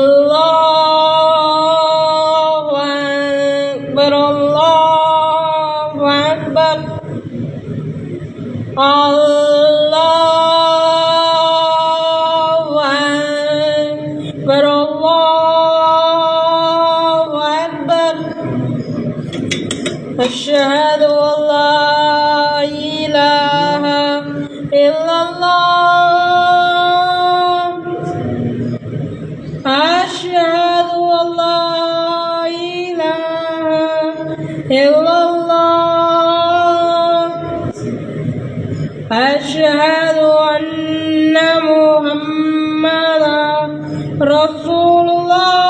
Allahu Akbar, Allahu Akbar, Allahu Akbar, Allahu Akbar. Asyhadu an la ilaha illallah. أشهد أن لا إله إلا الله أشهد أن محمدا رسول الله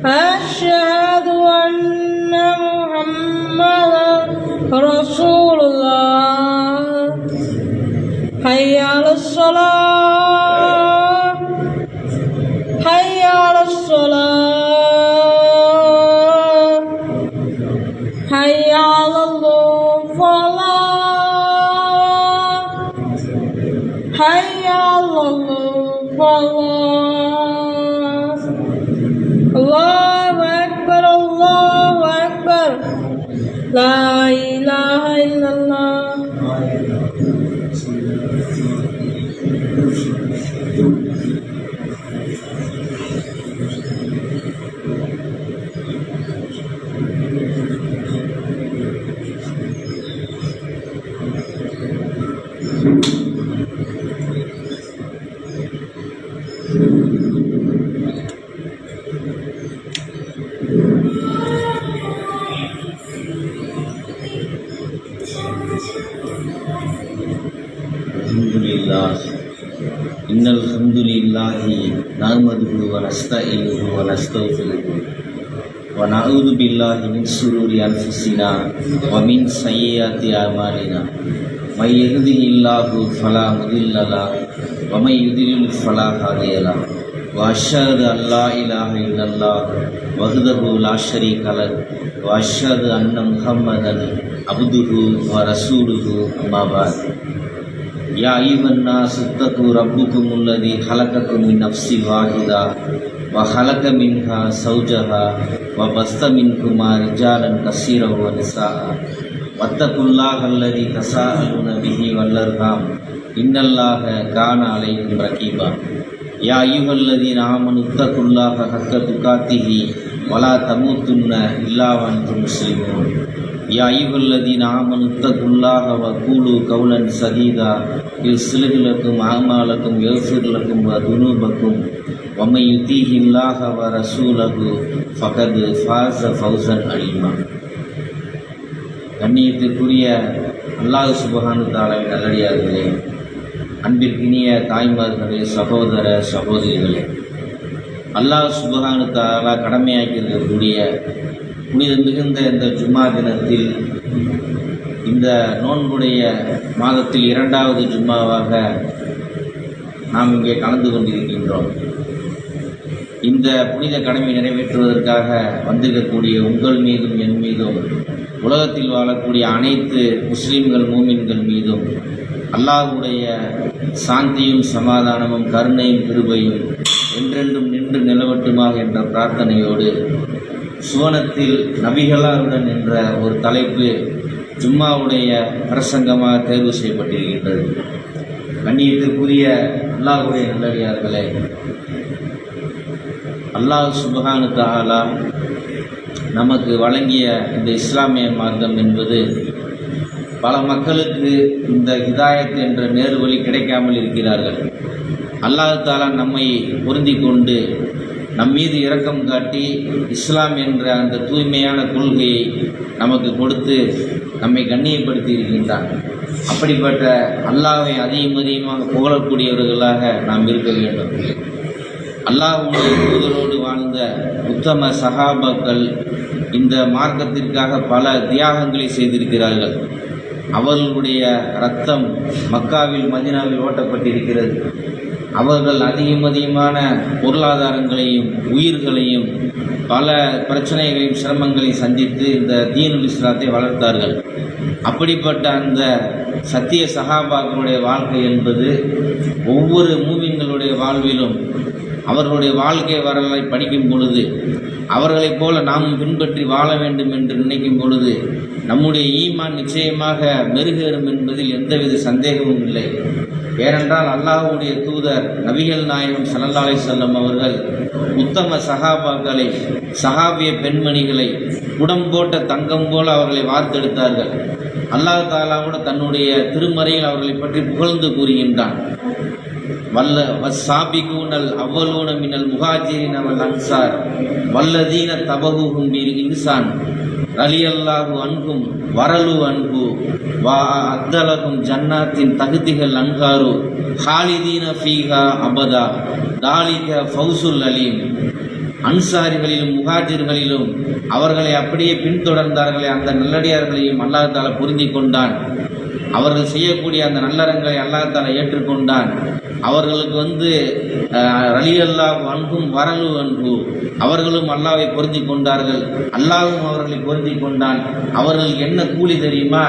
أشهد أن محمدا رسول الله حي على الصلاة حي على الصلاة حي على الفلاح حي على الفلاح. الله أكبر الله أكبر لا إله إلا الله. innal hamdulillahi nahmaduhu wa nasta'inuhu wa nastaghfiruh wa na'udzu billahi min shururi anfusina wa min sayyiati a'malina may yahdihillahu fala mudilla lahu wa may yudlil fala hadiya lahu wa asyhadu an la ilaha illallah wahdahu la syarika lahu wa asyhadu anna muhammadan abduhu wa rasuluhu amma ba'd. Ya ayyuhan nasu ittaqu rabbakumul ladzi khalaqakum min nafsin wahidah wa khalaqa minha zawjaha wa basta minhuma rijalan katsiran wa nisaa wattaqullaha alladzi tasaaluna bihi wal arham innallaha kana 'alaykum raqiba. Ya ayyuhalladzina amanu ittaqullaha haqqa tuqatih wa la tamutunna illa wa antum muslimun. Ya ayyuhalladzina amanu ittaqullaha wa qulu qawlan sadida yuslih lakum a'malakum yaghfir lakum wa dhunubakum wa may yuti'illaha wa rasulahu faqad faza fawzan alima. கண்ணியத்திற்குரிய அல்லாஹ் சுப்ஹானஹு வ தஆலாவின் நல்லடியார்களே, அன்பிற்கினிய தாய்மார்களே, சகோதர சகோதரிகளே, அல்லாஹ் சுப்ஹானஹு வ தஆலா கடமையாக்கியிருக்கக்கூடிய புனித மிகுந்த இந்த ஜும்மா தினத்தில், இந்த நோன்புடைய மாதத்தில் 2வது ஜும்மாவாக நாம் இங்கே கலந்து கொண்டிருக்கின்றோம். இந்த புனித கடமை நிறைவேற்றுவதற்காக வந்திருக்கக்கூடிய உங்கள் மீதும் என் மீதும் உலகத்தில் வாழக்கூடிய அனைத்து முஸ்லீம்கள் மூமின்கள் மீதும் அல்லாஹ்வுடைய சாந்தியும் சமாதானமும் கருணையும் கிருபையும் என்றென்றும் நின்று நிலவட்டுமாக என்ற பிரார்த்தனையோடு சுவனத்தில் நபிகளாருடன் என்ற ஒரு தலைப்பு ஜும்மாவுடைய பிரசங்கமாக தேர்வு செய்யப்பட்டிருக்கின்றது. கண்ணியத்திற்குரிய அல்லாஹ்வுடைய நல்லடியார்களே, அல்லாஹ் சுப்ஹானஹு வ தஆலா நமக்கு வழங்கிய இந்த இஸ்லாமிய மார்க்கம் என்பது பல மக்களுக்கு இந்த ஹிதாயத் என்ற நேர்வழி கிடைக்காமல் இருக்கிறார்கள். அல்லாஹ் தஆலா நம்மை பொருந்தி கொண்டு நம் மீது இரக்கம் காட்டி இஸ்லாம் என்ற அந்த தூய்மையான கொள்கையை நமக்கு கொடுத்து நம்மை கண்ணியப்படுத்தி இருக்கின்றார். அப்படிப்பட்ட அல்லாஹ்வை அதிகமாக புகழக்கூடியவர்களாக நாம் இருக்க வேண்டும். அல்லாஹ்வுடைய தூதரோடு வாழ்ந்த உத்தம சஹாபாக்கள், இந்த மார்க்கத்திற்காக பல தியாகங்களை செய்திருக்கிறார்கள். அவர்களுடைய இரத்தம் மக்காவில் மதீனாவில் ஓட்டப்பட்டிருக்கிறது. அவர்கள் அதிகமான பொருளாதாரங்களையும் உயிர்களையும் பல பிரச்சனைகளையும் சிரமங்களையும் சந்தித்து இந்த தீனுல் இஸ்லாத்தை வளர்த்தார்கள். அப்படிப்பட்ட அந்த சத்திய சஹாபாக்களுடைய வாழ்க்கை என்பது ஒவ்வொரு மூமின்களுடைய வாழ்விலும் அவர்களுடைய வாழ்க்கை வரலாறை படிக்கும் பொழுது அவர்களைப் போல நாமும் பின்பற்றி வாழ வேண்டும் என்று நினைக்கும் பொழுது நம்முடைய ஈமான் நிச்சயமாக மெருகேறும் என்பதில் எந்தவித சந்தேகமும் இல்லை. ஏனென்றால் அல்லாஹ்வுடைய தூதர் நபிகள் நாயகம் ஸல்லல்லாஹு அலைஹி வஸல்லம் அவர்கள் உத்தம சஹாபாக்களை, சஹாபிய பெண்மணிகளை உடம்போட்ட தங்கம் போல அவர்களை வார்த்தெடுத்தார்கள். அல்லாஹ் தஆலா கூட தன்னுடைய திருமறையில் அவர்களை பற்றி புகழ்ந்து கூறுகின்றான். வஸ்ஸாபிகூனல் அவ்வலூன மினல் முஹாஜிரின வல் அன்சார் வல்லதீன தபஹுஹும் பில் இன்சான் ரலியல்லாஹு அன்ஹும் வரலு அன்ஹு வா அத்தலஹும் ஜன்னாத்தின் தகுதிகள் அன்ஹாரு ஹாலிதீன ஃபீஹா அபதா தாலிக ஃபௌசுல் அலீம். அன்சாரிகளிலும் முஹாஜிர்களிலும் அவர்களை அப்படியே பின்தொடர்ந்தார்களே அந்த நல்லடியார்களையும் அல்லாஹ் தஆலா பொருந்தி கொண்டான். அவர்கள் செய்யக்கூடிய அந்த நல்லறங்களை அல்லாஹ் தஆலா ஏற்றுக்கொண்டான். அவர்களுக்கு ரலியல்லாஹு அன்ஹும் வரலு அன்ஹு, அவர்களும் அல்லாஹ்வை பொருந்தி கொண்டார்கள், அல்லாஹ்வும் அவர்களை பொருந்தி கொண்டான். அவர்கள் என்ன கூலி தெரியுமா?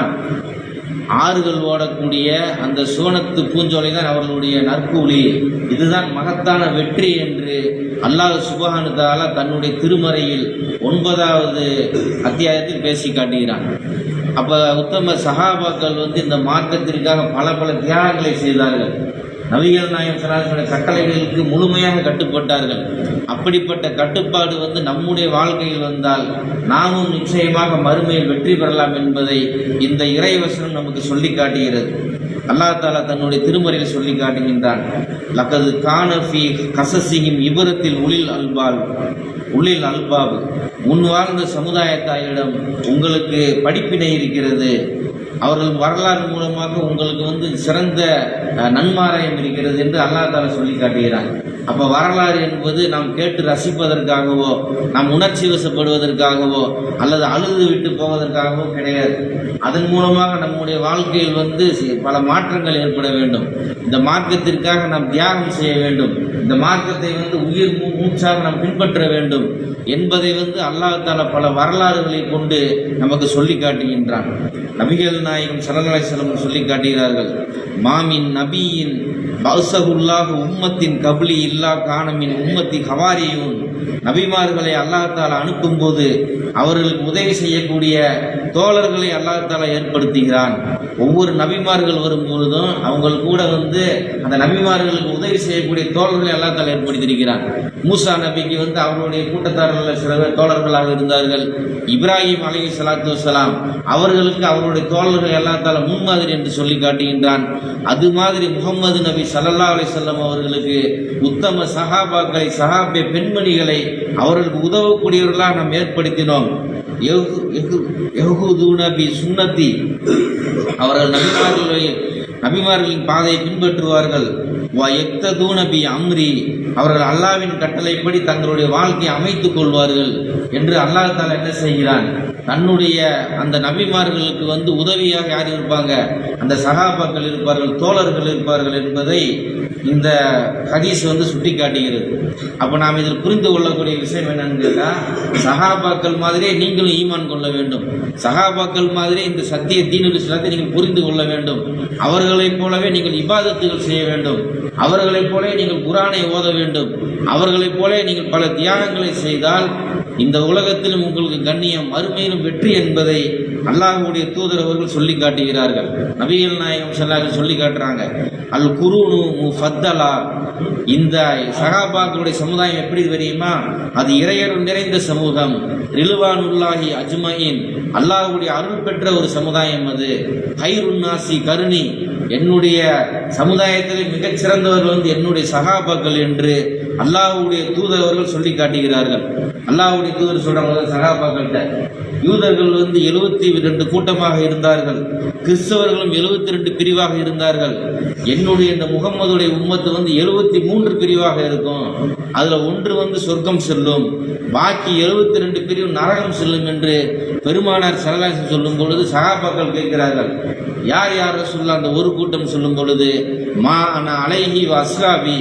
ஆறுகள் ஓடக்கூடிய அந்த சோனத்து பூஞ்சோலை தான் அவர்களுடைய நற்கூலி. இதுதான் மகத்தான வெற்றி என்று அல்லாஹ் சுப்ஹானஹு தஆலா தன்னுடைய திருமறையில் 9வது அத்தியாயத்தில் பேசி காட்டுகிறான். அப்போ உத்தம சஹாபாக்கள் இந்த மார்க்கத்திற்காக பல தியாகங்களை செய்தார்கள். நபிகள் நாயகம் ஸல்லல்லாஹு அலைஹி வஸல்லம் கட்டளைகளுக்கு முழுமையாக கட்டுப்பட்டார்கள். அப்படிப்பட்ட கட்டுப்பாடு நம்முடைய வாழ்க்கையில் வந்தால் நாமும் நிச்சயமாக மறுமையில் வெற்றி பெறலாம் என்பதை இந்த இறைவசனம் நமக்கு சொல்லி காட்டுகிறது. அல்லாஹ் தஆலா தன்னுடைய திருமறையில் சொல்லி காட்டுகின்றான். லக்கது கான ஃபீ கஸஸிஹிம் இப்ரத்தில் உலில் அல்பாப், முன் வாழ்ந்த சமுதாயத்தாரிடம் உங்களுக்கு படிப்பினை இருக்கிறது. அவர்கள் வரலாறு மூலமாக உங்களுக்கு சிறந்த நன்மாராயம் இருக்கிறது என்று அல்லாஹ் தஆலா சொல்லி காட்டுகிறான். அப்போ வரலாறு என்பது நாம் கேட்டு ரசிப்பதற்காகவோ, நாம் உணர்ச்சி வசப்படுவதற்காகவோ அல்லது அழுது விட்டு போவதற்காகவோ கிடையாது. அதன் மூலமாக நம்முடைய வாழ்க்கையில் பல மாற்றங்கள் ஏற்பட வேண்டும். இந்த மார்க்கத்திற்காக நாம் தியாகம் செய்ய வேண்டும். இந்த மார்க்கத்தை உயிர் மூச்சாக நாம் பின்பற்ற வேண்டும் என்பதை அல்லாஹ் தஆலா பல வரலாறுகளை கொண்டு நமக்கு சொல்லி காட்டுகின்றான். நபிகள் நாயகம் ஸல்லல்லாஹு அலைஹி வஸல்லம் சொல்லி காட்டுகிறார்கள். மாமின் நபியின் பஅஸஹுல்லாஹு உம்மத்தின் கப்லி இல்லா கானமின் உம்மத்தி ஹவாரியூன். நபிமார்களை அல்லாஹ் தஆலா அனுப்பும்போது அவர்களுக்கு உதவி செய்யக்கூடிய தோழர்களை அல்லாஹ் தஆலா ஏற்படுத்துகிறான். ஒவ்வொரு நபிமார்கள் வரும்பொழுதும் அவங்க கூட அந்த நபிமார்களுக்கு உதவி செய்யக்கூடிய தோழர்களை அல்லாஹ் தஆலா ஏற்படுத்தியிருக்கிறான். மூசா நபிக்கு அவருடைய கூட்டத்தாரர்கள் சில பேர் தோழர்களாக இருந்தார்கள். இப்ராஹிம் அலைஹிஸ்ஸலாத்து வஸ்ஸலாம் அவர்களுக்கு அவருடைய தோழர்கள் அல்லாஹ் தஆலா முன்மாதிரி என்று சொல்லி காட்டுகின்றான். அது மாதிரி முஹம்மது நபி ஸல்லல்லாஹு அலைஹி வஸல்லம் அவர்களுக்கு உத்தம சஹாபாக்களை, சஹாபிய பெண்மணிகளை அவர்களுக்கு உதவக்கூடியவர்களாக நாம் ஏற்படுத்தினோம். சுன்னத்தி, அவர்கள் நபிமார்களின் பாதையை பின்பற்றுவார்கள். அம்ரி, அவர்கள் அல்லாஹ்வின் கட்டளைப்படி தங்களுடைய வாழ்க்கையை அமைத்துக் கொள்வார்கள் என்று அல்லாஹ் தஆலா என்ன செய்கிறான்? தன்னுடைய அந்த நபிமார்களுக்கு உதவியாக யார் இருப்பாங்க? அந்த சஹாபாக்கள் இருப்பார்கள், தோழர்கள் இருப்பார்கள் என்பதை இந்த ஹதீஸ் சுட்டி காட்டுகிறது. அப்போ நாம் இதில் புரிந்து கொள்ளக்கூடிய விஷயம் என்னன்னு கேட்டால், சஹாபாக்கள் மாதிரியே நீங்களும் ஈமான் கொள்ள வேண்டும். சஹாபாக்கள் மாதிரியே இந்த சத்திய தீனுல் இஸ்லாத்தை நீங்கள் புரிந்து கொள்ள வேண்டும். அவர்களைப் போலவே நீங்கள் இபாதத்துகள் செய்ய வேண்டும். அவர்களைப் போல நீங்கள் குர்ஆனை ஓத வேண்டும். அவர்களைப் போல நீங்கள் பல தியாகங்களை செய்தால் இந்த உலகத்திலும் உங்களுக்கு கண்ணியம், மறுமையிலும் வெற்றி என்பதை அல்லாஹ்வுடைய தூதர் அவர்கள் சொல்லி காட்டுகிறார்கள். நபிகள் நாயகம் ஸல்லல்லாஹு அலைஹி வஸல்லம் சொல்லி காட்டுறாங்க. அல் குரூனு முஃபத்தலா, இந்த சஹாபாக்களுடைய சமுதாயம் எப்படி தெரியுமா? அது இறையருள் நிறைந்த சமூகம். ரில்வானுல்லாஹி அஜ்மஈன், அல்லாஹ்வுடைய அருள் பெற்ற ஒரு சமுதாயம். அது ஹைருன் நாசி கருணி, என்னுடைய சமுதாயத்தில் மிகச்சிறந்தவர்கள் என்னுடைய சஹாபாக்கள் என்று அல்லாஹ்வுடைய தூதர்கள் சொல்லி காட்டுகிறார்கள். அல்லாஹ்வுடைய தூதர் சொல்றாங்க சகாபாக்கள்கிட்ட, யூதர்கள் 72 கூட்டமாக இருந்தார்கள், கிறிஸ்தவர்களும் 72 பிரிவாக இருந்தார்கள். என்னுடைய இந்த முகம்மதுடைய உம்மத்து 73 பிரிவாக இருக்கும். அதுல ஒன்று சொர்க்கம் செல்லும், பாக்கி 72 பிரிவு நரகம் செல்லும் என்று பெருமானார் ஸல்லல்லாஹு அலைஹி வஸல்லம் சொல்லும் பொழுது சகாபாக்கள் கேட்கிறார்கள், யார் யார் ரசூலுல்லாஹ்? அந்த ஒரு கூட்டம் சொல்லும் பொழுது, மா அன அலைஹி வ அஸ்ஹாபி,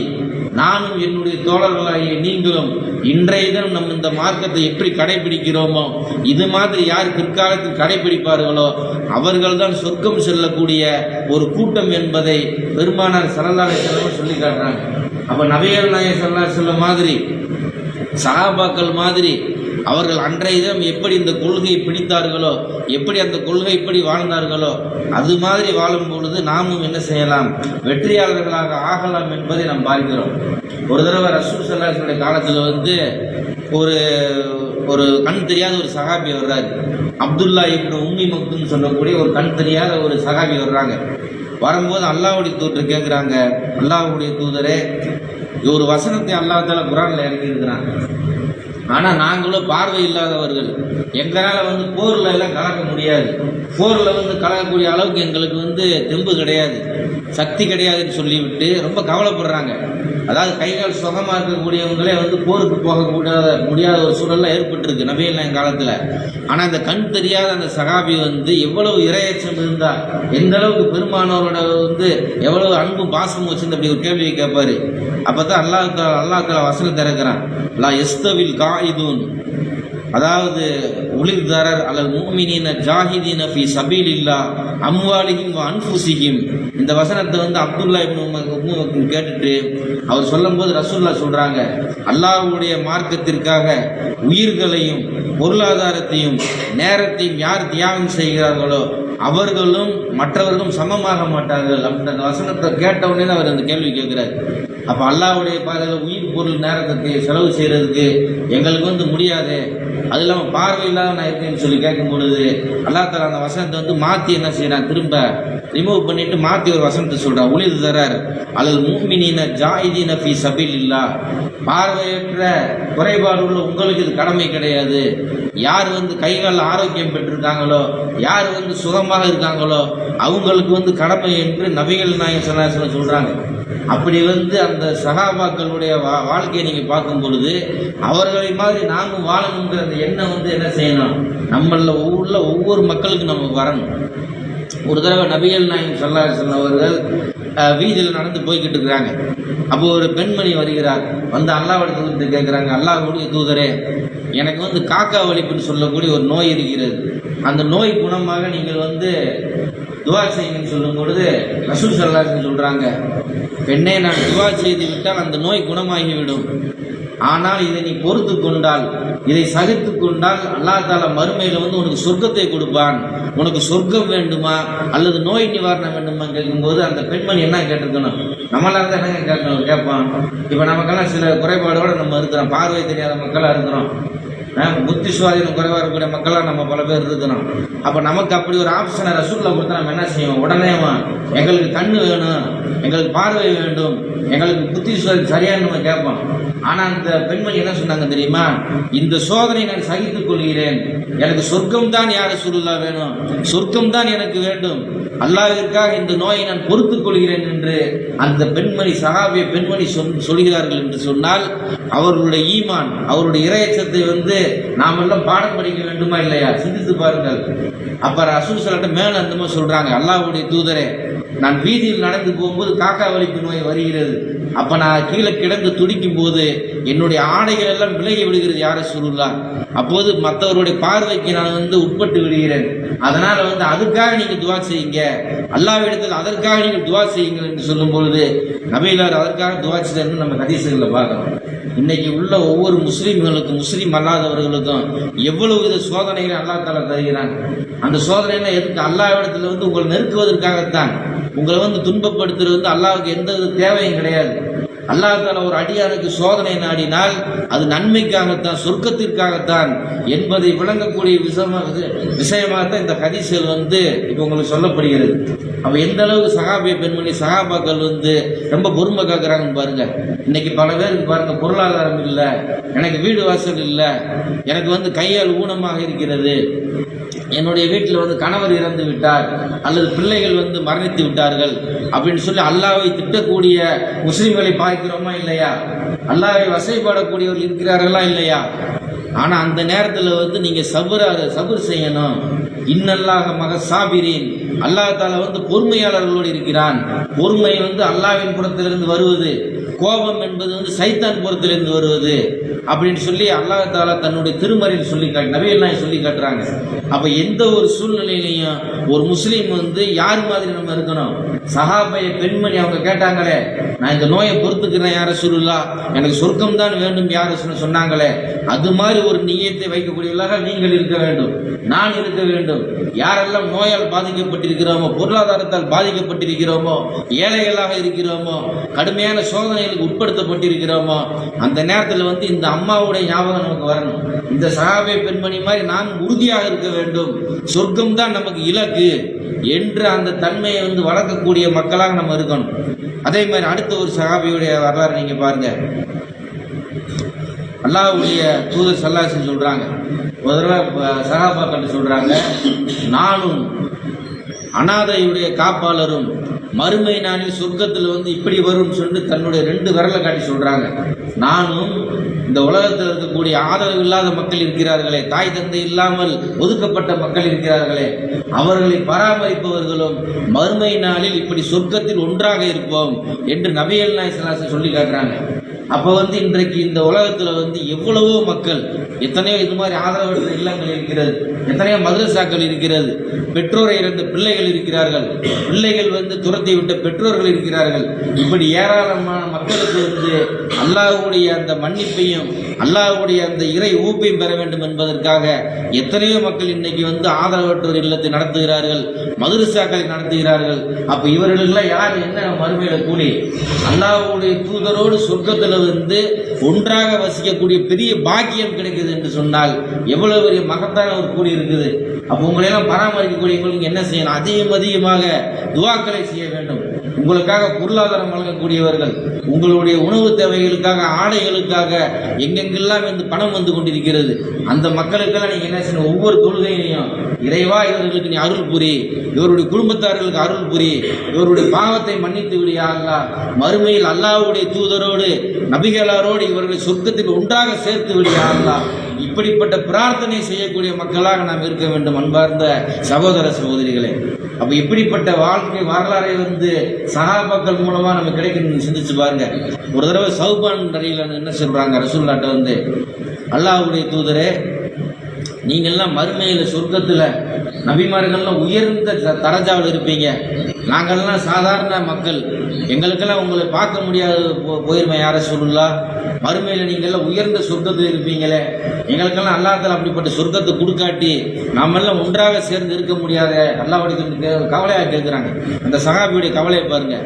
நானும் என்னுடைய தோழர்களாகிய நீங்களும் இன்றைய தினம் நம்ம இந்த மார்க்கத்தை எப்படி கடைபிடிக்கிறோமோ இது மாதிரி யார் பிற்காலத்தில் கடைபிடிப்பார்களோ அவர்கள் தான் சொர்க்கம் செல்லக்கூடிய ஒரு கூட்டம் என்பதை பெருமானார் ஸல்லல்லாஹு அலைஹி வஸல்லம் சொல்லி காட்டுறாங்க. அப்ப நபிகள் நாயகம் ஸல்லல்லாஹு அலைஹி வஸல்லம் மாதிரி சஹாபாக்கள் மாதிரி அவர்கள் அன்றைய தினம் எப்படி இந்த கொள்கையை பிடித்தார்களோ, எப்படி அந்த கொள்கை எப்படி வாழ்ந்தார்களோ அது மாதிரி வாழும் பொழுது நாமும் என்ன செய்யலாம், வெற்றியாளர்களாக ஆகலாம் என்பதை நாம் பார்க்கிறோம். ஒரு தடவை ரசூல் ஸல்லல்லாஹு அலைஹி வஸல்லம் காலத்தில் ஒரு கண் தெரியாத ஒரு சஹாபி வர்றாரு. அப்துல்லா இப்னு உம்மி மக்தும் சொல்லக்கூடிய ஒரு கண் தெரியாத ஒரு சஹாபி வர்றாங்க. வரும்போது அல்லாஹ்வுடைய தூதர் கேட்குறாங்க, அல்லாஹ்வுடைய தூதரே, ஒரு வசனத்தை அல்லாஹ் தஆலா குர்ஆன்ல இறக்கி இருக்கிறான், ஆனால் நாங்களும் பார்வை இல்லாதவர்கள், எங்களால் போரில் எல்லாம் கலக்க முடியாது, போரில் கலக்கக்கூடிய அளவுக்கு எங்களுக்கு தெம்பு கிடையாது, சக்தி கிடையாதுன்னு சொல்லிவிட்டு ரொம்ப கவலைப்படுறாங்க. அதாவது கைகால் சுகமாக இருக்கக்கூடியவங்களே போருக்கு போக முடியாத ஒரு சூழல்லாம் ஏற்பட்டிருக்கு நபிகள் காலத்தில். ஆனால் இந்த கண் தெரியாத அந்த சகாபி எவ்வளவு இரையச்சம் இருந்தால், எந்த அளவுக்கு பெருமானவரோட எவ்வளவு அன்பும் பாசமும் வச்சிருந்து அப்படி ஒரு கேள்வியை கேட்பாரு. அப்போ தான் அல்லாஹ் தஆலா வசனம் திறக்கிறான், லா யஸ்தவில் காயிதுன், அதாவது உலில் தரர் அல்லது முஃமினீன ஜாஹிதீன ஃபீ சபீலில்லாஹ் அம்வாலிஹிம் வ அன்ஃபுஸிஹிம். இந்த வசனத்தை அப்துல்லா இப்னு உம்மி கேட்டுட்டு அவர் சொல்லும்போது ரசூலுல்லாஹ் சொல்றாங்க, அல்லாஹ்வுடைய மார்க்கத்திற்காக உயிர்களையும் பொருளாதாரத்தையும் நேரத்தையும் யார் தியாகம் செய்கிறார்களோ அவர்களும் மற்றவர்களும் சமமாக மாட்டார்கள். அந்த வசனத்தை கேட்டவுடனே தான் அவர் அந்த கேள்வி கேட்கிறார். அப்போ அல்லாஹ்வுடைய பாதையில் உயிர் பொருள் நேரத்தை செலவு செய்கிறதுக்கு எங்களுக்கு முடியாது, அது இல்லாமல் பார்வை இல்லாத நான் இருக்கேன்னு சொல்லி கேட்கும் பொழுது அல்லாஹ் தஆலா அந்த வசனத்தை மாற்றி என்ன செய்யறான், திரும்ப ரிமூவ் பண்ணிட்டு மாற்றி ஒரு வசனத்தை சொல்கிறான், உலில் தரர் அல்லது முஃமினீன ஜாஹிதீன ஃபீ சபீலில்லாஹ், பார்வையற்ற குறைபாடு உள்ள உங்களுக்கு இது கடமை கிடையாது. யார் கைகால் ஆரோக்கியம் பெற்றிருக்காங்களோ, யார் சுகமாக இருக்காங்களோ அவங்களுக்கு கடமை என்று நபிகள் நாயகம் ஸல்லல்லாஹு அலைஹி வஸல்லம் சொல்கிறாங்க. அப்படி அந்த சஹாபாக்களுடைய வாழ்க்கையை நீங்கள் பார்க்கும் பொழுது அவர்களை மாதிரி நாமும் வாழணுங்கிற அந்த எண்ணம் என்ன செய்யணும், நம்மள ஒவ்வொரு மக்களுக்கும் நம்ம வரணும். ஒரு தடவை நபிகள் நாயகம் ஸல்லல்லாஹு அலைஹி வஸல்லம் அவர்கள் வீதியில் நடந்து போய்கிட்டு இருக்கிறாங்க. அப்போ ஒரு பெண்மணி வருகிறார், அல்லாஹ்விடத்துல கேட்குறாங்க, அல்லாஹ்வுடைய தூதரே, எனக்கு காக்கா வலிப்புன்னு சொல்லக்கூடிய ஒரு நோய் இருக்கிறது, அந்த நோய் குணமாக நீங்கள் துவா செய்யுங்கன்னு சொல்லும் பொழுது ரசூல் ஸல்லல்லாஹு அலைஹி வஸல்லம் சொல்கிறாங்க, பெண்ணே, நான் துவா செய்து விட்டால் அந்த நோய் குணமாகிவிடும், ஆனால் இதை நீ பொறுத்து கொண்டால், இதை சகித்து கொண்டால் அல்லாஹ் தஆலா மறுமையில் உனக்கு சொர்க்கத்தை கொடுப்பான். உனக்கு சொர்க்கம் வேண்டுமா அல்லது நோய் நிவாரணம் வேண்டுமா கேட்கும்போது அந்த பெண்மணி என்ன கேட்டிருக்கணும், நம்மளாக தான் என்னங்க கேட்பான். இப்போ நமக்கெல்லாம் சில குறைபாடோடு நம்ம இருக்கிறோம், பார்வை தெரியாத மக்களாக இருக்கிறோம், புத்தி சுவாதீனம் குறைவாக இருக்கக்கூடிய மக்களாக நம்ம பல பேர் இருக்கிறோம். அப்போ நமக்கு அப்படி ஒரு ஆப்ஷனை ரசூலுல்லாஹ் கொடுத்தா நம்ம என்ன செய்வோம், உடனே எங்களுக்கு கண்ணு வேணும், எங்களுக்கு பார்வை வேண்டும், எங்களுக்கு புத்தி சுவாதீனம் சரியானு நம்ம கேட்போம். ஆனால் அந்த பெண்மணி என்ன சொன்னாங்க தெரியுமா, இந்த சோதனை நான் சகித்துக் கொள்கிறேன், எனக்கு சொர்க்கம் தான் யார் ரசூலுல்லாஹ் வேணும், சொர்க்கம் தான் எனக்கு வேண்டும், அல்லாஹ்விற்காக இந்த நோயை நான் பொறுத்துக் கொள்கிறேன் என்று அந்த பெண்மணி சஹாபிய பெண்மணி சொல்கிறார்கள் என்று சொன்னால் அவர்களுடைய ஈமான், அவருடைய இறையச்சத்தை நாம் எல்லாம் பாடம் படிக்க வேண்டுமா இல்லையா, சிந்தித்து பாருங்கள். அப்ப ரசூல் ஸல்லல்லாஹு மேல அந்த மாதிரி சொல்றாங்க, அல்லாஹ்வுடைய தூதரே, நான் வீதியில் நடந்து போகும்போது காக்கா வலிப்பு நோய் வருகிறது, அப்ப நான் கீழே கிடந்து துடிக்கும் போது என்னுடைய ஆடைகள் எல்லாம் விலகி விடுகிறது யார ரசூலுல்லாஹ், அப்போது மற்றவருடைய பார்வைக்கு நான் உட்பட்டு விடுகிறேன், அதனால அதுக்காக நீங்க துவா செய்யுங்க, அல்லாஹ்விடத்தில் அதற்காக நீங்கள் துவா செய்யுங்கள் என்று சொல்லும் பொழுது நபிகளார் அதற்காக துவா செய்யணும்னு நம்ம ஹதீஸ்களில் பார்க்கிறோம். இன்னைக்கு உள்ள ஒவ்வொரு முஸ்லீம்களுக்கும் முஸ்லீம் அல்லாதவர்களுக்கும் எவ்வளவு வித சோதனைகளை அல்லாஹ் தஆலா தருகிறான். அந்த சோதனைகளை எதுக்கு, அல்லாஹ்விடத்தில் உங்களை நெருக்குவதற்காகத்தான். உங்களை துன்பப்படுத்துறது அல்லாஹ்வுக்கு எந்த தேவையும் கிடையாது. அல்லாஹ் தஆலா ஒரு அடியானுக்கு சோதனை நாடினால் அது நன்மைக்காகத்தான், சொர்க்கத்திற்காகத்தான் என்பதை விளங்கக்கூடிய விஷயமாகத்தான் இந்த ஹதீஸ்கள் இப்போ உங்களுக்கு சொல்லப்படுகிறது. அப்போ எந்த அளவுக்கு சஹாபிய பெண்மணி சஹாபாக்கள் ரொம்ப பொறுமை காக்குறாங்கன்னு பாருங்க. இன்னைக்கு பல பேருக்கு பாருங்க, பொருளாதாரம் இல்லை, எனக்கு வீடு வாசல் இல்லை, எனக்கு கையால் ஊனமாக இருக்கிறது, என்னுடைய வீட்டில் கணவர் இறந்து விட்டார் அல்லது பிள்ளைகள் மரணித்து விட்டார்கள் அப்படின்னு சொல்லி அல்லாஹ்வை திட்டக்கூடிய முஸ்லிம்களை பார்க்கிறோமா இல்லையா? அல்லாஹ்வை வசைப்பாடக்கூடியவர்கள் இருக்கிறார்களா இல்லையா? ஆனால் அந்த நேரத்தில் நீங்கள் சபுர் செய்யணும். இன்னல்லாஹ மக சாபிரின், அல்லாஹ் தாலா பொறுமையாளர்களோடு இருக்கிறான். பொறுமை அல்லாஹ்வின் புறத்திலிருந்து வருவது, கோபம் என்பது சைத்தான் புறத்திலிருந்து வருவது அப்படின்னு சொல்லி அல்லாஹ் தாலா தன்னுடைய திருமறையில் சொல்லி நபிகள் சொல்லி காட்டுறாங்க. அப்போ எந்த ஒரு சூழ்நிலையிலையும் ஒரு முஸ்லீம் யார் மாதிரி நம்ம இருக்கணும்? சஹாபைய பெண்மணி அவங்க கேட்டாங்களே, நான் இந்த நோயை பொறுத்துக்கிறேன் யார ரசூலுல்லாஹ், எனக்கு சொர்க்கம் தான் வேண்டும் யார சொன்னாங்களே, அது மாதிரி ஒரு நியத்தை வைக்கக்கூடியவர்களாக நீங்கள் இருக்க வேண்டும், நான் இருக்க வேண்டும். யாரெல்லாம் நோயால் பாதிக்கப்பட்டிருக்கிறோமோ, பொருளாதாரத்தால் பாதிக்கப்பட்டிருக்கிறோமோ, ஏழைகளாக இருக்கிறோமோ, கடுமையான சோதனைகளுக்கு உட்படுத்தப்பட்டிருக்கிறோமோ, அந்த நேரத்தில் இந்த அம்மாவுடைய ஞாபகம் நமக்கு வரணும். இந்த சஹாபை பெண்மணி மாதிரி நாம் உறுதியாக இருக்க வேண்டும், சொர்க்கம் தான் நமக்கு இலக்கு என்று அந்த தன்மையை வளர்க்கக்கூடிய மக்களாக நம்ம இருக்கணும். அதே மாதிரி அடுத்த ஒரு சஹாபியுடைய வரலாறு நீங்க பாருங்க. அல்லாஹ்வுடைய தூதர் ஸல்லல்லாஹு அலைஹி வஸல்லம் சொல்றாங்க, ஒரு தடவை சஹாபாக்கள் சொல்றாங்க, நானும் அனாதையுடைய காப்பாளரும் மறுமை நாளில் சொர்க்கத்தில் இப்படி வரும்னு சொல்லிட்டு தன்னுடைய 2 விரலை காட்டி சொல்றாங்க. நானும் இந்த உலகத்தில் இருக்கக்கூடிய ஆதரவு இல்லாத மக்கள் இருக்கிறார்களே, தாய் தந்தை இல்லாமல் ஒதுக்கப்பட்ட மக்கள் இருக்கிறார்களே, அவர்களை பராமரிப்பவர்களும் மறுமை நாளில் இப்படி சொர்க்கத்தில் ஒன்றாக இருப்போம் என்று நபிகள் நாயகம் ஸல்லல்லாஹு அலைஹி வஸல்லம் சொல்லி காட்டுறாங்க. அப்போ இன்றைக்கு இந்த உலகத்தில் எவ்வளவோ மக்கள், எத்தனையோ இது மாதிரி ஆதரவற்ற இல்லங்கள் இருக்கிறது, எத்தனையோ மதரசாக்கள் இருக்கிறது, பெற்றோரை இழந்த பிள்ளைகள் இருக்கிறார்கள், பிள்ளைகள் துரத்தி விட்ட பெற்றோர்கள் இருக்கிறார்கள். இப்படி ஏராளமான மக்களுக்கு அல்லாஹ்வுடைய அந்த மன்னிப்பையும் அல்லாஹ்வுடைய அந்த இறை ஊப்பையும் பெற வேண்டும் என்பதற்காக எத்தனையோ மக்கள் இன்னைக்கு ஆதரவற்றோர் இல்லத்தை நடத்துகிறார்கள், மதரசாக்களை நடத்துகிறார்கள். அப்போ இவர்களெல்லாம் யார் என்ன மறுமையில கூலி? அல்லாஹ்வுடைய தூதரோடு சொர்க்கத்தில் ஒன்றாக வசிக்கக்கூடிய பெரிய பாக்கியம் கிடைக்குது என்று சொன்னால் எவ்வளவு பெரிய மகத்தான ஒரு கூலி இருக்குது. அப்போ உங்களையெல்லாம் பராமரிக்கக்கூடியவங்களுக்கு என்ன செய்யணும்? அதிகமாக துவாக்களை செய்ய வேண்டும். உங்களுக்காக பொருளாதாரம் வழங்கக்கூடியவர்கள், உங்களுடைய உணவு தேவைகளுக்காக, ஆடைகளுக்காக எங்கெங்கெல்லாம் பணம் கொண்டிருக்கிறது, அந்த மக்களுக்கெல்லாம் நீங்க என்ன செய்யணும்? ஒவ்வொரு தொழுகையிலையும் இறைவா இவர்களுக்கு நீ அருள் புரி, இவருடைய குடும்பத்தார்களுக்கு அருள் புரி, இவருடைய பாவத்தை மன்னித்து விடியா அல்லாஹ், மறுமையில் அல்லாஹ்வுடைய தூதரோடு நபிகளாரோடு இவர்களை சொர்க்கத்தில் ஒன்றாக சேர்த்து விடியா அல்லாஹ். இப்படிப்பட்ட பிரார்த்தனை செய்யக்கூடிய மக்களாக நாம் இருக்க வேண்டும் அன்பார்ந்த சகோதர சகோதரிகளே. அப்போ இப்படிப்பட்ட வாழ்க்கை வரலாறை சஹாபாக்கள் மூலமாக நம்ம கிடைக்கணும்னு சிந்திச்சு பாருங்க. ஒரு தடவை சௌபான் நடிகையில் என்ன சொல்றாங்க, ரசூலுல்லாஹ்ட்ட அல்லாஹ்வுடைய தூதரே, நீங்கள்லாம் மறுமையில் சொர்க்கத்தில் நபிமார்கள்லாம் உயர்ந்த தரஜாவில் இருப்பீங்க, நாங்கள்லாம் சாதாரண மக்கள், எங்களுக்கெல்லாம் உங்களை பார்க்க முடியாது போயிருமே யார ரசூலுல்லாஹ், மறுமையில் நீங்கள்லாம் உயர்ந்த சொர்க்கத்தில் இருப்பீங்களே, எங்களுக்கெல்லாம் அல்லாஹ் தஆலா அப்படிப்பட்ட சொர்க்கத்தை கொடுக்காட்டி நாமெல்லாம் ஒன்றாக சேர்ந்து இருக்க முடியாத அல்லாஹ்வுடைய கவலையாக கேட்குறாங்க. அந்த சஹாபியுடைய கவலையை பாருங்க.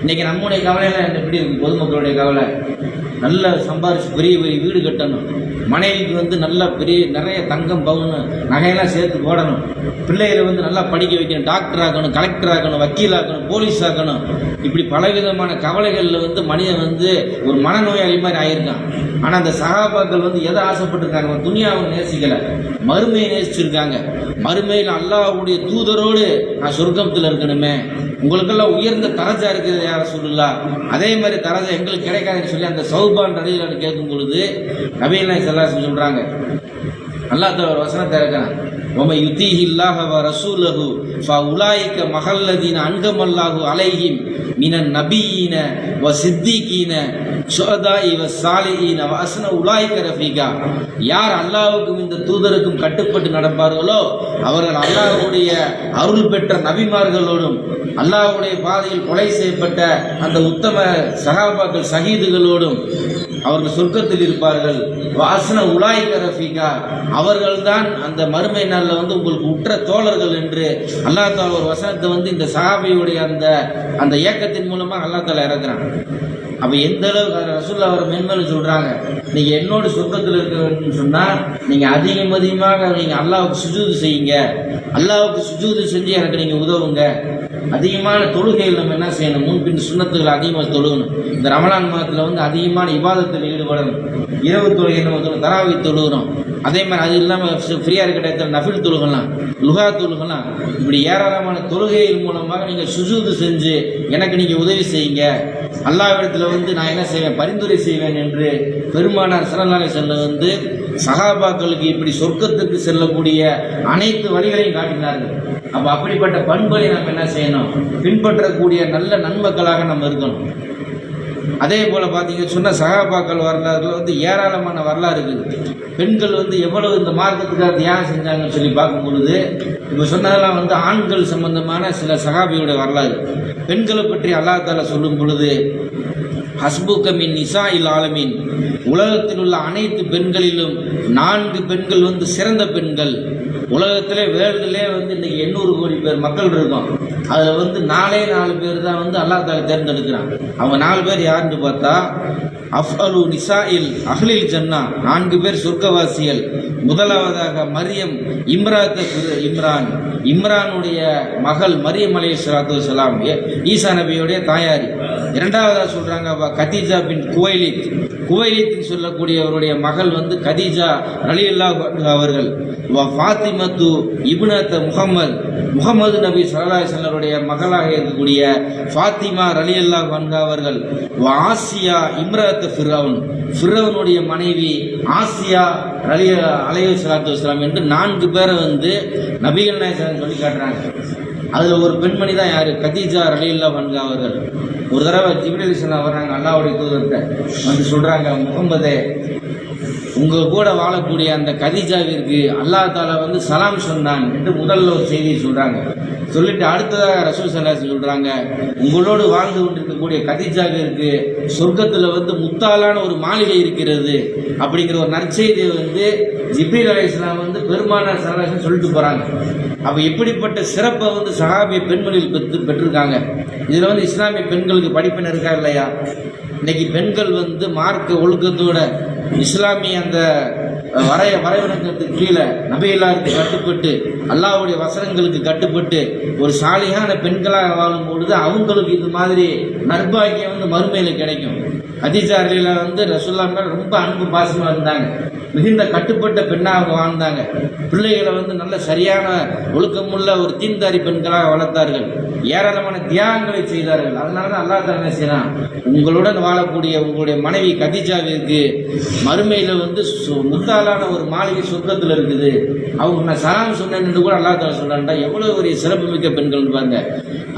இன்னைக்கு நம்முடைய கவலையெல்லாம் எப்படி இருக்கு? பொதுமக்களுடைய கவலை, நல்ல சம்பாரிச்சு பெரிய பெரிய வீடு கட்டணும், மனைவிக்கு நல்ல பெரிய நிறைய தங்கம் பவுன் நகையெல்லாம் சேர்த்து போடணும், பிள்ளைகளை நல்லா படிக்க வைக்கணும், டாக்டர் ஆக்கணும், கலெக்டர் ஆக்கணும், வக்கீல் ஆக்கணும், போலீஸ் ஆக்கணும். இப்படி பலவிதமான கவலைகளில் மனிதன் ஒரு மனநோயாளி மாதிரி ஆயிருக்கான். ஆனால் அந்த சஹாபாக்கள் எதை ஆசைப்பட்டிருக்காங்க? துனியாவை நேசிக்கலை, மறுமையை நேசிச்சிருக்காங்க. மறுமையில் அல்லாஹ்வுடைய தூதரோடு நான் சொர்க்கத்தில் இருக்கணுமே, உங்களுக்கெல்லாம் உயர்ந்த தரஜா இருக்குது யார ரசூலுல்லாஹ், அதே மாதிரி தரஜா எங்களுக்கு கிடைக்காதுன்னு சொல்லி அந்த சௌபான் ரலியல்லாஹு கேட்கும் பொழுது நபிகள் நாயகம் ஸல்லல்லாஹு அலைஹி வஸல்லம் சொல்றாங்க, அல்லாஹ் தஆலா ஒரு வசனத்தை இறக்குறான், வம யுதீஹில்லாஹ வ ரசூலஹு ஃபஉலாயிக மஹல்லதீன அன்ஹமல்லாஹு அலைஹிம் மினன் நபியீன வ சித்தீகீன ஷுஹதாஇ வ ஸாலிஹீன வ ஹஸ்ன உலாயிக ரஃபீகா. யார் அல்லாஹ்வுக்கும் இந்த தூதருக்கும் கட்டுப்பட்டு நடப்பார்களோ அவர்கள் அல்லாஹ்வுடைய அருள் பெற்ற நபிமார்களோடும் அல்லாஹ்வுடைய பாதையில் கொலை செய்யப்பட்ட அந்த உத்தம சஹாபாக்கள் ஷஹீதுகளோடும் அவர்கள் சொர்க்கத்தில் இருப்பார்கள். வாசன உலாய்க ரஃபீகா, அவர்கள்தான் அந்த மறுமை நாளில் உங்களுக்கு உற்ற தோழர்கள் என்று அல்லாஹ் தஆலா ஒரு வசனத்தை இந்த சஹாபியுடைய அந்த இயக்கத்தின் மூலமாக அல்லாஹ் தஆலா இறக்குறான். அப்போ எந்த அளவுக்கு ரசூலுல்லாஹ் அவர் மென்மேலும் சொல்கிறாங்க, நீங்கள் என்னோட சொர்க்கத்தில் இருக்க வேண்டும்னு சொன்னால் நீங்கள் அதிகமாக நீங்கள் அல்லாஹ்வுக்கு சுஜூது செய்யுங்க, அல்லாஹ்வுக்கு சுஜூது செஞ்சு எனக்கு நீங்கள் உதவுங்க. அதிகமான தொழுகைகள் நம்ம என்ன செய்யணும், முன்பின் சுன்னத்துகளை அதிகமாக தொழுகணும். இந்த ரமலான் மாதத்தில் வந்து அதிகமான இபாதத்தில் ஈடுபடணும். இரவு தொழுகை நம்ம தராவி தொழுகிறோம், அதே மாதிரி அது இல்லாமல் ஃப்ரீயாக இருக்கிற இடத்துல நஃபில் தொழுகலாம், லுகா தொழுகலாம். இப்படி ஏராளமான தொழுகைகள் மூலமாக நீங்கள் சுஜூது செஞ்சு எனக்கு நீங்கள் உதவி செய்யுங்க, அல்லாஹ்விடத்தில் வந்து நான் என்ன செய்வேன், பரிந்துரை செய்வேன் என்று பெருமானார் ஸல்லல்லாஹு அலைஹி வஸல்லம் வந்து சஹாபாக்களுக்கு இப்படி சொர்க்கத்துக்கு செல்லக்கூடிய அனைத்து வழிகளையும் காட்டினார்கள். அப்போ அப்படிப்பட்ட பண்புகளை நம்ம என்ன செய்யணும், பின்பற்றக்கூடிய நல்ல நன்மக்களாக நம்ம இருக்கணும். அதே போல் பார்த்தீங்க சொன்னால் சஹாபாக்கள் வரலாறுல வந்து ஏராளமான வரலாறு இருக்குது. பெண்கள் வந்து எவ்வளவு இந்த மார்க்கத்துக்காக தியாகம் செஞ்சாங்கன்னு சொல்லி பார்க்கும் பொழுது இப்போ சொன்னதெல்லாம் வந்து ஆண்கள் சம்பந்தமான சில சஹாபியோட வரலாறு. பெண்களை பற்றி அல்லாஹ் தஆலா சொல்லும் பொழுது ஹஸ்புக மின் நிசாஇல் ஆலமீன், உலகத்தில் உள்ள அனைத்து பெண்களிலும் 4 பெண்கள் வந்து சிறந்த பெண்கள். உலகத்திலே வேர்ல்டுலே வந்து இன்றைக்கி 800 கோடி பேர் மக்கள் இருக்கோம், அதில் வந்து 4 பேர் தான் வந்து அல்லாஹ் தஆலா தேர்ந்தெடுக்கிறான். அவங்க 4 பேர் யாருன்னு பார்த்தா அஃப்அலு நிசாஇல் அஹ்லில் ஜன்னா, 4 பேர் சொர்க்கவாசிகள். முதலாவதாக மரியம் இம்ரானுடைய மகள் மரியம் அலைஹிஸ்ஸலாத்து வஸ்ஸலாம், ஈசா நபியுடைய தாயாரி. இரண்டாவதாக சொல்கிறாங்க கதீஜா பின் குவைலித் சொல்லக்கூடியவருடைய மகள் வந்து கதீஜா ரலியல்லாஹு அன்ஹா அவர்கள். ஃபாத்திமத்து இப்னத் முகமது நபி ஸல்லல்லாஹு அலைஹி வஸல்லம் மகளாக இருக்கக்கூடிய ஃபாத்திமா ரலியல்லாஹு அன்ஹா அவர்கள். ஆசியா இம்ரத் ஃபிரௌனுடைய மனைவி ஆசியா அலைஹிஸ்ஸலாத்து வஸ்ஸலாம் என்று 4 பேரை வந்து நபிகள் நாயகம் சொல்லி காட்டுறாங்க. அதில் ஒரு பெண்மணி தான் யார், கதீஜா ரலியல்லாஹு அன்ஹா அவர்கள். ஒரு தடவை ஜிப்ரீல் அலைஹிஸ்ஸலாம் வர்றாங்க, அல்லாஹ்வுடைய தூதர்கிட்ட வந்து சொல்கிறாங்க, முகம்மதே உங்கள் கூட வாழக்கூடிய அந்த கதீஜாவிற்கு அல்லாஹ் தஆலா வந்து சலாம் சொன்னான் என்று முதல்ல ஒரு செய்தியை சொல்கிறாங்க. சொல்லிட்டு அடுத்ததாக ரசூல் ஸல்லல்லாஹு அலைஹி வஸல்லம் சொல்கிறாங்க, உங்களோடு வாழ்ந்து கொண்டிருக்கக்கூடிய கதீஜாவிற்கு சொர்க்கத்தில் வந்து முத்தாலான ஒரு மாளிகை இருக்கிறது அப்படிங்கிற ஒரு நற்செய்தியை வந்து ஜிப்ரீல் அலைஹிஸ்ஸலாம் வந்து பெருமானார் ஸல்லல்லாஹு அலைஹி வஸல்லம் சொல்லிட்டு போகிறாங்க. அப்போ எப்படிப்பட்ட சிறப்பை வந்து சஹாபிய பெண்மணிகள் பெற்றிருக்காங்க. இதில் வந்து இஸ்லாமிய பெண்களுக்கு படிப்பினை இருக்கா இல்லையா? இன்னைக்கு பெண்கள் வந்து மார்க்க ஒழுக்கத்தோட இஸ்லாமிய அந்த வரைவணக்கத்துக்கு கீழே நபிகளாருக்கு கட்டுப்பட்டு அல்லாஹ்வுடைய வசனங்களுக்கு கட்டுப்பட்டு ஒரு சாலிகான பெண்களாக வாழும் பொழுது அவங்களுக்கு இது மாதிரி நற்பாக்கியம் வந்து மறுமையில் கிடைக்கும். கதீஜா ரலியல்லாஹு வந்து ரசூலுல்லாஹ் மேல ரொம்ப அன்பு பாசமாக இருந்தாங்க, மிகுந்த கட்டுப்பட்ட பெண்ணாக அவங்க வாழ்ந்தாங்க. பிள்ளைகளை வந்து நல்ல சரியான ஒழுக்கமுள்ள ஒரு தீன்தாரி பெண்களாக வளர்த்தார்கள், ஏராளமான தியாகங்களை செய்தார்கள். அதனால தான் அல்லாஹ் தஆலா என்ன செய்யறான், உங்களுடன் வாழக்கூடிய உங்களுடைய மனைவி கதீஜாவிற்கு மறுமையில் வந்து முத்தாலான ஒரு மாளிகை சொர்க்கத்தில் இருக்குது, அவங்க நான் சலாம் சொன்னேன் என்று கூட அல்லாஹ் தஆலா சொல்றான்டா. எவ்வளவு ஒரு சிறப்பு மிக்க பெண்கள் பாருங்க.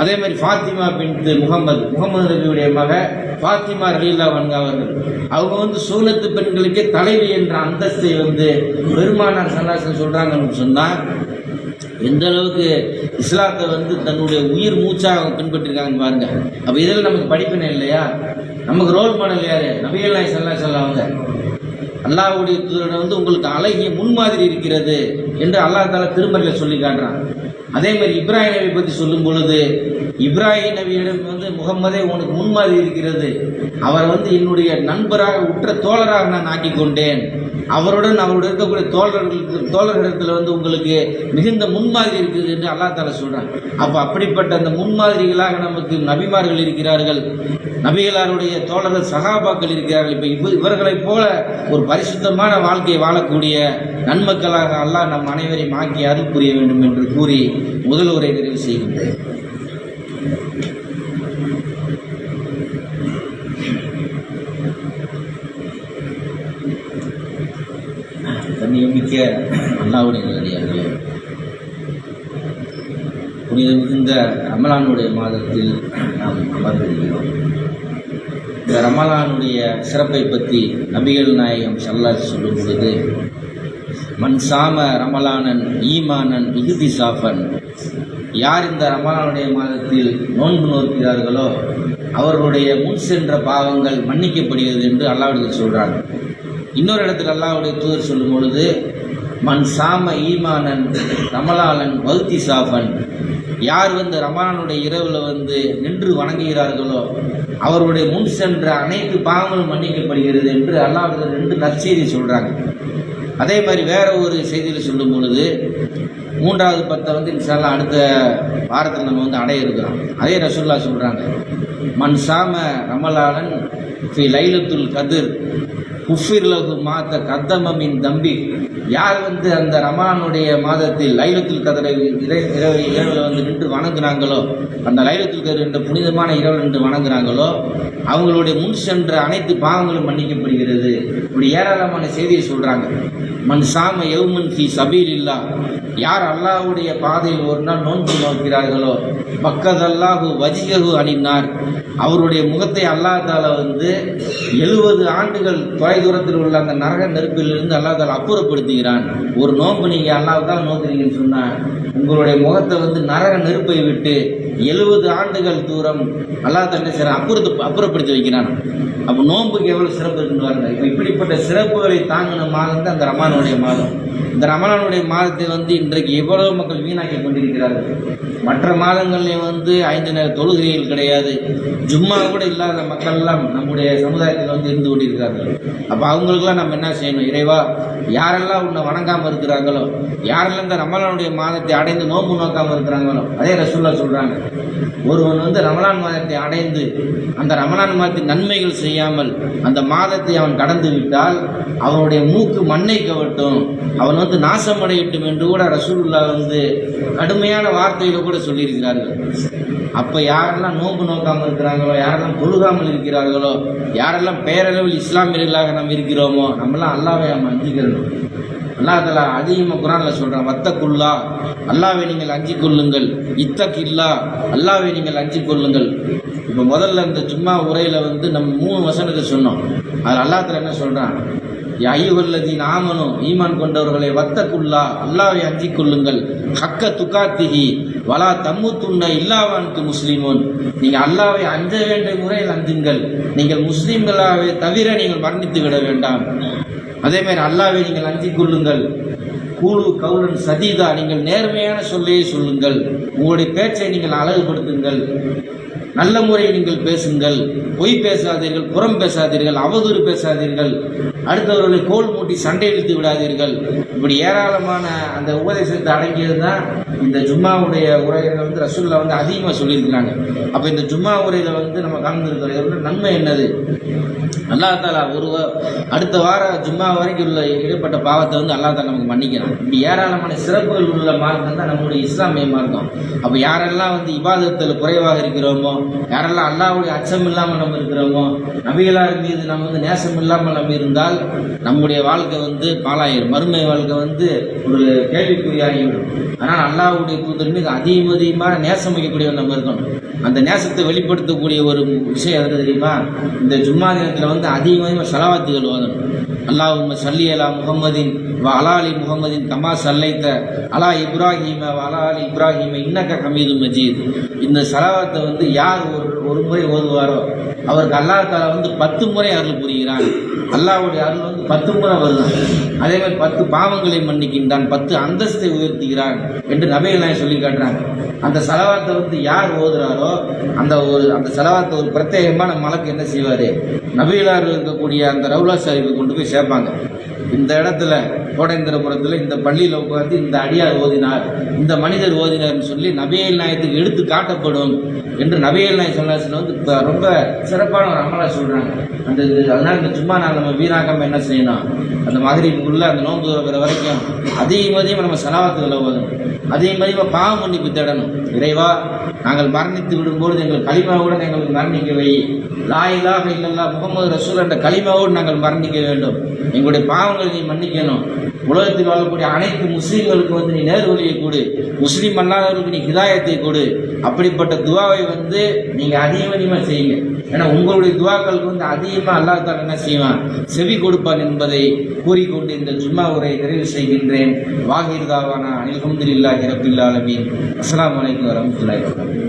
அதே மாதிரி ஃபாத்திமா பின்த் முகமது நபியுடைய மக ஃபாத்திமா ரலியல்லாஹு அன்ஹா அவர்கள், அவங்க வந்து சுன்னத்து பெண்களுக்கே தலைவி என்ற அந்தஸ்தை வந்து பெருமானார் ஸல்லல்லாஹு அலைஹி வஸல்லம் சொல்றாங்கன்னு சொன்னால் எந்த அளவுக்கு இஸ்லாத்தை வந்து தன்னுடைய உயிர் மூச்சாக அவங்க பின்பற்றிருக்காங்க பாருங்க. அப்போ இதில் நமக்கு படிப்பினை இல்லையா? நமக்கு ரோல் மாடல் யாரு? நபிகள் நாயகம் ஸல்லல்லாஹு அலைஹி வஸல்லம் அவங்க. அல்லாஹ்வுடைய தூதரிடம் வந்து உங்களுக்கு அழகிய முன்மாதிரி இருக்கிறது என்று அல்லாஹ் தஆலா திருமறையில் சொல்லி காட்டுறான். அதே மாதிரி இப்ராஹிம் நபி பற்றி சொல்லும் பொழுது இப்ராஹிம் நபியிடம் வந்து முகம்மதே உனக்கு முன்மாதிரி இருக்கிறது, அவர் வந்து என்னுடைய நண்பராக உற்ற தோழராக நான் ஆக்கிக் கொண்டேன், அவருடன் இருக்கக்கூடிய தோழர்களிடத்தில் வந்து உங்களுக்கு மிகுந்த முன்மாதிரி இருக்குது என்று அல்லாஹ் தஆலா சொல்கிறான். அப்போ அப்படிப்பட்ட அந்த முன்மாதிரிகளாக நமக்கு நபிமார்கள் இருக்கிறார்கள், நபிகளாருடைய தோழர்கள் சஹாபாக்கள் இருக்கிறார்கள். இப்போ இவர்களைப் போல ஒரு பரிசுத்தமான வாழ்க்கையை வாழக்கூடிய நன்மக்களாக அல்லாஹ் நம் அனைவரையும் ஆக்கி அருள் புரிய வேண்டும் என்று கூறி முதல் உரை நிறைவு செய்கின்றேன். கண்ணியமிக்க அல்லாஹ்வுடைய நல்லடியார்களே, புனித மிகுந்த ரமலானுடைய மாதத்தில் நாம் அமர்ந்திருக்கிறோம். இந்த ரமலானுடைய சிறப்பை பற்றி நபிகள் நாயகம் ஸல்லல்லாஹு அலைஹி வஸல்லம் சொல்லும் பொழுது, மன் சாம ரமலானன் ஈமானன் இஹ்திசாஃபன், யார் இந்த ரமலானுடைய மாதத்தில் நோன்பு நோக்கிறார்களோ அவர்களுடைய முன் சென்ற பாவங்கள் மன்னிக்கப்படுகிறது என்று அல்லாஹ்விடத்தில் சொல்கிறாங்க. இன்னொரு இடத்துல அல்லாஹ்வுடைய தூதர் சொல்லும் பொழுது, மன் சாம ஈமானன் ரமலானன் வஹ்திசாஃபன், யார் வந்து ரமலானுடைய இரவில் வந்து நின்று வணங்குகிறார்களோ அவருடைய முன் சென்ற அனைத்து பாவங்களும் மன்னிக்கப்படுகிறது என்று அல்லாஹ் 2 நற்செய்தி சொல்கிறாங்க. அதே மாதிரி வேற ஒரு செய்தியில் சொல்லும் பொழுது 3வது 10 வந்து இன்ஷால்லா அடுத்த வாரத்தில் நம்ம வந்து அடைய இருக்கிறோம். அதே ரசூலுல்லாஹ் சொல்கிறாங்க, மன் சாம ரமலானன் ஃபி லைலத்துல் கதிர் குஃபிர் லஹு மாத கத்தமின் தம்பி. யார் வந்து அந்த ரமலானுடைய மாதத்தில் லைலத்துல் கதிரை இரவில் வந்து நின்று வணங்குறாங்களோ, அந்த லைலத்துல் கதிர் என்ற புனிதமான இரவில் நின்று வணங்குறாங்களோ, அவங்களுடைய முன் சென்ற அனைத்து பாவங்களும் மன்னிக்கப்படுகிறது. இப்படி ஏராளமான செய்தியை சொல்கிறாங்க. மன் சாம யௌமன் ஃபி சபீலில்லாஹ், யார் அல்லாஹ்வுடைய பாதையில் ஒரு நாள் நோன்பு நோக்கிறார்களோ, பக்கதல்லாஹு வஜ்ஹஹு அனின்னார், அவருடைய முகத்தை அல்லாஹ் தாலா வந்து 70 ஆண்டுகள் தொலைதூரத்தில் உள்ள அந்த நரக நெருப்பிலிருந்து அல்லாஹ் தாலா அப்புறப்படுத்துகிறான். ஒரு நோன்பு நீங்கள் அல்லாஹ் தான் நோக்குறீங்கன்னு சொன்னால் உங்களுடைய முகத்தை வந்து நரக நெருப்பை விட்டு 70 ஆண்டுகள் தூரம் அல்லாஹ் தாலா செய்கிறான், அப்புறப்படுத்தி வைக்கிறான். அப்போ நோன்புக்கு எவ்வளோ சிறப்பு இருக்குன்னு பாருங்க. இப்போ இப்படிப்பட்ட சிறப்புகளை தாங்கின மாதம் தான் இந்த ரமலானுடைய மாதம். இந்த ரமலானுடைய மாதத்தை வந்து இன்றைக்கு எவ்வளவு மக்கள் வீணாக்கி கொண்டிருக்கிறார்கள். மற்ற மாதங்கள்லேயும் வந்து 5 நேர தொழுகைகள் கிடையாது, ஜும்மா கூட இல்லாத மக்கள்லாம் நம்முடைய சமுதாயத்தில் வந்து இருந்து கொண்டிருக்கிறார்கள். அப்போ அவங்களுக்கெல்லாம் நம்ம என்ன செய்யணும்? இறைவா, யாரெல்லாம் உன்னை வணங்காமல் இருக்கிறாங்களோ, யாரெல்லாம் இந்த ரமலானுடைய மாதத்தை அடைந்து நோன்பு நோக்காமல் இருக்கிறாங்களோ, அதே ரசூலுல்லாஹ் சொல்கிறாங்க, ஒருவன் வந்து ரமலான் மாதத்தை அடைந்து அந்த ரமலான் மாதத்தின் நன்மைகள் செய்யாமல் அந்த மாதத்தை அவன் கடந்து விட்டால் அவனுடைய மூக்கு மண்ணை கவட்டும், அவன் வந்து நாசமடையட்டும் என்று கூட ரசூலுல்லாஹ் வந்து கடுமையான வார்த்தையில கூட சொல்லியிருக்கிறார்கள். அப்போ யாரெல்லாம் நோன்பு நோக்காமல் இருக்கிறாங்களோ, யாரெல்லாம் தொழுகாமல் இருக்கிறார்களோ, யாரெல்லாம் பேரளவில் இஸ்லாமியர்களாக நாம் இருக்கிறோமோ, நம்மளாம் அல்லாஹ்வை நம்ம அஞ்சிக்கிறோம். அல்லாஹ் தஆலா அதிகமாக குர்ஆனில் சொல்கிறான், வத்தக்குல்லா, அல்லாஹ்வை நீங்கள் அஞ்சிக் கொள்ளுங்கள், இத்தகில்லா, அல்லாஹ்வை நீங்கள் அஞ்சிக் கொள்ளுங்கள். இப்போ முதல்ல இந்த ஜும்மா உரையில் வந்து நம்ம 3 வசனத்தை சொன்னோம். அதில் அல்லாஹ் தஆலா என்ன சொல்கிறான்? ஐயுவல்லதீன் ஆமனு, ஈமான் கொண்டவர்களை, வத்தக்குல்லா, அல்லாஹ்வை அஞ்சிக் கொள்ளுங்கள், ஹக்க துகாத்திஹி வலா தம்முத்துன்ன இல்லாவான்து முஸ்லிமோன், நீங்கள் அல்லாஹ்வை அஞ்ச வேண்டிய முறையில் அஞ்சுங்கள், நீங்கள் முஸ்லீம்களாகவே தவிர நீங்கள் மரணித்து விட வேண்டாம். அதேமாதிரி அல்லாஹ்வை நீங்கள் அஞ்சிக் கொள்ளுங்கள், கூலு கவுலன் சதீதா, நீங்கள் நேர்மையான சொல்லையே சொல்லுங்கள், உங்களுடைய பேச்சை நீங்கள் அழகுபடுத்துங்கள், நல்ல முறையை நீங்கள் பேசுங்கள், பொய் பேசாதீர்கள், புறம் பேசாதீர்கள், அவதூறு பேசாதீர்கள், அடுத்தவர்களை கோல் மூட்டி சண்டை இழுத்து விடாதீர்கள். இப்படி ஏராளமான அந்த உபதேசத்தை அடங்கியது தான் இந்த ஜும்மாவுடைய உரையில் வந்து ரசூலுல்லாஹ் வந்து அதிகமாக சொல்லியிருக்கிறாங்க. அப்போ இந்த ஜும்மா உரையில் வந்து நம்ம கலந்துருக்கிற நன்மை என்னது? அல்லாஹ் தாலா அடுத்த வார ஜும்மா வரைக்கும் உள்ள இடைப்பட்ட பாவத்தை வந்து அல்லாஹ் தாலா நமக்கு மன்னிக்கிறான். இப்படி ஏராளமான சிறப்புகள் உள்ள மார்க்கம் தான் நம்முடைய இஸ்லாமிய மார்க்கம். அப்போ யாரெல்லாம் வந்து இபாதத்தில் குறைவாக இருக்கிறோமோ, யாரெல்லாம் அல்லாஹ்வுடைய அச்சம் இல்லாமல் நம்ம இருக்கிறோமோ, நபிகளார் மீது நம்ம வந்து நேசம் இல்லாமல் நம்ம இருந்தால் நம்முடைய வாழ்க்கை வந்து பாழாயிரும், மறுமை வாழ்க்கை வந்து ஒரு கேள்விக்குறியாகிவிடும். ஆனால் அல்லாஹ்வுடைய தூதர் மீது அதிகமாக நேசம் வைக்கக்கூடியவர் நம்ம இருக்கணும். அந்த நேசத்தை வெளிப்படுத்தக்கூடிய ஒரு விஷயம் எது தெரியுமா? இந்த ஜும்மா தினத்தில் வந்து அதிகமாக ஸலவாத்துகள் ஓதணும். அல்லாஹும்ம ஸல்லி அலா முஹம்மதின் வ அலா அலி முஹம்மதின் கமா ஸல்லைத அலா இப்ராஹீம வ அலா அலி இப்ராஹீம இன்னக ஹமீதும் மஜீத். இந்த ஸலவாத்தை வந்து யார் ஒரு முறை ஓதுவாரோ அவருக்கு அல்லாஹ் தஆலா வந்து 10 முறை அருள் புரிகிறான். அல்லாஹ்வுடைய அருள் வந்து 10 முறை வருதான். அதே மாதிரி 10 பாவங்களை மன்னிக்கின்றான், 10 அந்தஸ்தை உயர்த்துகிறான் என்று நபிகள் நாயகம் சொல்லி காட்டுறாங்க. அந்த ஸலவாத்தை வந்து யார் ஓதுறாரோ அந்த ஸலவாத்தை ஒரு பிரத்யேகமான மலக்கு என்ன செய்வார்? நபிகளார் இருக்கக்கூடிய அந்த ரவுலா ஷரீஃபை கொண்டு போய் சேர்ப்பாங்க. இந்த இடத்துல கோடேந்திரபுரத்தில் இந்த பள்ளியில் உட்காந்து இந்த அடியார் ஓதினார், இந்த மனிதர் ஓதினார்னு சொல்லி நபிகள் நாயகத்துக்கு எடுத்து காட்டப்படும் என்று நபிகள் நாயகம் சொன்ன வந்து ரொம்ப சிறப்பான ஒரு அமலாக சொல்கிறாங்க. அதனால் இந்த சும்மா நாள் நம்ம வீணாக்காமல் என்ன செய்யணும்? அந்த மாதிரி உள்ள அந்த நோன்பு இருக்கிற வரைக்கும் அதிகமாக நம்ம ஸலவாத்துகளை ஓதணும், அதிகமாக பாவ மன்னிப்பு தேடணும். இறைவா, நாங்கள் மரணித்து விடும்போது எங்கள் களிமாவுடன் எங்களுக்கு மரணிக்க வை, லா இலாஹ இல்லல்லாஹ் முஹம்மது ரசூல் என்ற களிமாவோடு நாங்கள் மரணிக்க வேண்டும், எங்களுடைய பாவங்களை நீ மன்னிக்கணும், உலகத்தில் வாழக்கூடிய அனைத்து முஸ்லீம்களுக்கு வந்து நீ நேர்வழியை கொடு, முஸ்லீம் அல்லாதவர்களுக்கு நீ ஹிதாயத்தை கொடு. அப்படிப்பட்ட துவாவை வந்து நீங்கள் அதிகமாக செய்யுங்க. ஏன்னா உங்களுடைய துவாக்களுக்கு வந்து அதிகமாக அல்லாஹ் தஆலா என்ன செய்வான்? செவி கொடுப்பான் என்பதை கூறிக்கொண்டு இந்த ஜும்மா உரை நிறைவு செய்கின்றேன். வாஹிர் தாவானா அனில் ஹம்துலில்லாஹி ரப்பில் ஆலமீன். அஸ்ஸலாமு அலைக்கும் வரஹ்மத்துல்லாஹி வபரகாத்துஹு.